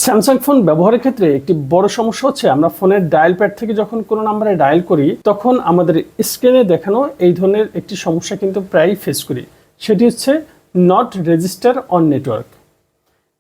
Samsung phone ব্যবহারের ক্ষেত্রে একটি বড় সমস্যা হচ্ছে আমরা ফোনের ডায়াল প্যাড থেকে যখন কোনো নাম্বারে ডায়াল করি তখন আমাদের স্ক্রিনে দেখানো এই ধরনের একটি সমস্যা কিন্তু প্রায়ই ফেস করি। সেটি হচ্ছে নট রেজিস্টার অন নেটওয়ার্ক।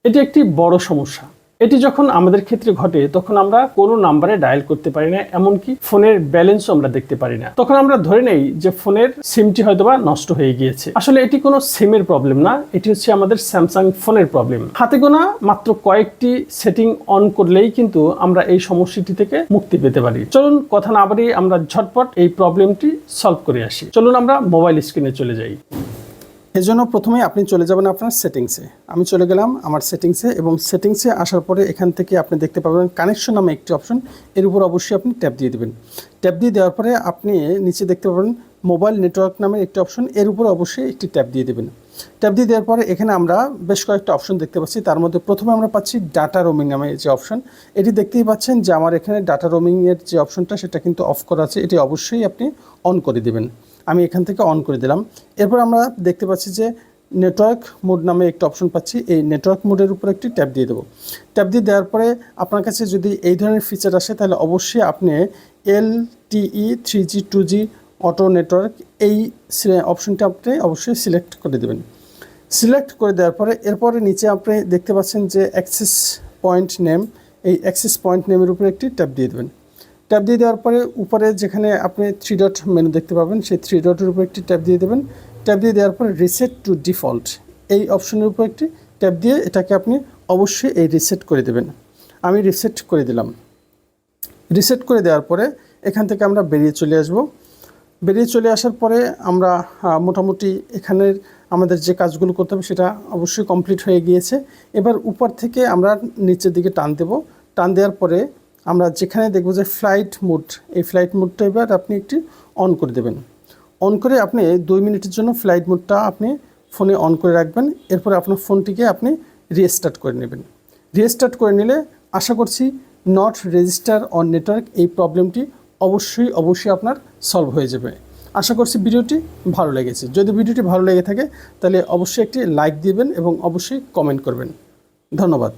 এটি একটি বড় সমস্যা। এটি যখন আমাদের ক্ষেত্রে ঘটে তখন আমরা কোনো নাম্বারে ডায়াল করতে পারি না, এমনকি ফোনের ব্যালেন্সও আমরা দেখতে পারি না। তখন আমরা ধরে নেই যে ফোনের সিমটি হয়তোবা নষ্ট হয়ে গিয়েছে। আসলে এটি কোনো সিমের প্রবলেম না, এটি হচ্ছে আমাদের স্যামসাং ফোনের প্রবলেম। হাতে গোনা মাত্র কয়েকটি সেটিং অন করলেই কিন্তু আমরা এই সমস্যাটি থেকে মুক্তি পেতে পারি। চলুন কথা না বাড়িয়ে আমরা ঝটপট এই প্রবলেমটি সলভ করে আসি। চলুন আমরা মোবাইল স্ক্রিনে চলে যাই। এর জন্য প্রথমে আপনি চলে যাবেন আপনার সেটিংসে। আমি চলে গেলাম আমার সেটিংসে এবং সেটিংসে আসার পরে এখান থেকে আপনি দেখতে পাবেন কানেকশন নামে একটি অপশন। এর উপর অবশ্যই আপনি ট্যাপ দিয়ে দেবেন। ট্যাপ দিয়ে দেওয়ার পরে আপনি নিচে দেখতে পাবেন মোবাইল নেটওয়ার্ক নামের একটি অপশন। এর উপর অবশ্যই একটি ট্যাপ দিয়ে দেবেন। ট্যাপ দিয়ে দেওয়ার পরে এখানে আমরা বেশ কয়েকটা অপশন দেখতে পাচ্ছি। তার মধ্যে প্রথমে আমরা পাচ্ছি ডাটা রোমিং নামে যে অপশন। এটি দেখতেই পাচ্ছেন যে আমার এখানে ডাটা রোমিংয়ের যে অপশনটা সেটা কিন্তু অফ করা আছে। এটি অবশ্যই আপনি অন করে দেবেন। আমি এখান থেকে অন করে দিলাম। এরপর আমরা দেখতে পাচ্ছি যে নেটওয়ার্ক মোড নামে একটা অপশন পাচ্ছি। এই নেটওয়ার্ক মোডের উপর একটি ট্যাপ দিয়ে দেবো। ট্যাপ দিয়ে দেওয়ার পরে আপনার কাছে যদি এই ধরনের ফিচার আসে তাহলে অবশ্যই আপনি LTE 3G 2G auto network এই অপশনটা আপনি অবশ্যই সিলেক্ট করে দেবেন। সিলেক্ট করে দেওয়ার পরে এরপরে নিচে আপনি দেখতে পাচ্ছেন যে অ্যাক্সেস পয়েন্ট নেম, এই অ্যাক্সেস পয়েন্ট নেমের উপরে একটি ট্যাপ দিয়ে দেবেন। ট্যাপ দিয়ে দেওয়ার পরে উপরে যেখানে আপনি 3 ডট মেনু দেখতে পাবেন সেই 3 ডটের উপর একটি ট্যাপ দিয়ে দেবেন। ট্যাপ দিয়ে দেওয়ার পরে রিসেট টু ডিফল্ট এই অপশনের উপর একটি ট্যাপ দিয়ে এটাকে আপনি অবশ্যই এই রিসেট করে দেবেন। আমি রিসেট করে দিলাম। রিসেট করে দেওয়ার পরে এখান থেকে আমরা বেরিয়ে চলে আসব। বেরিয়ে চলে আসার পরে আমরা মোটামুটি এখানের আমাদের যে কাজগুলো করতে হবে সেটা অবশ্যই কমপ্লিট হয়ে গিয়েছে। এবার উপর থেকে আমরা নিচের দিকে টান দেব। টান দেওয়ার পরে আমরা যেখানে দেখব যে ফ্লাইট মোড, এই ফ্লাইট মোডটা এবার আপনি একটি অন করে দেবেন। অন করে আপনি 2 মিনিটের জন্য ফ্লাইট মোডটা আপনি ফোনে অন করে রাখবেন। এরপরে আপনার ফোনটিকে আপনি রিস্টার্ট করে নেবেন। রিস্টার্ট করে নিলে আশা করছি নট রেজিস্টার অন নেটওয়ার্ক এই প্রবলেমটি অবশ্যই আপনার সলভ হয়ে যাবে। আশা করছি ভিডিওটি ভালো লেগেছে। যদি ভিডিওটি ভালো লেগে থাকে তাহলে অবশ্যই একটি লাইক দিবেন এবং অবশ্যই কমেন্ট করবেন। ধন্যবাদ।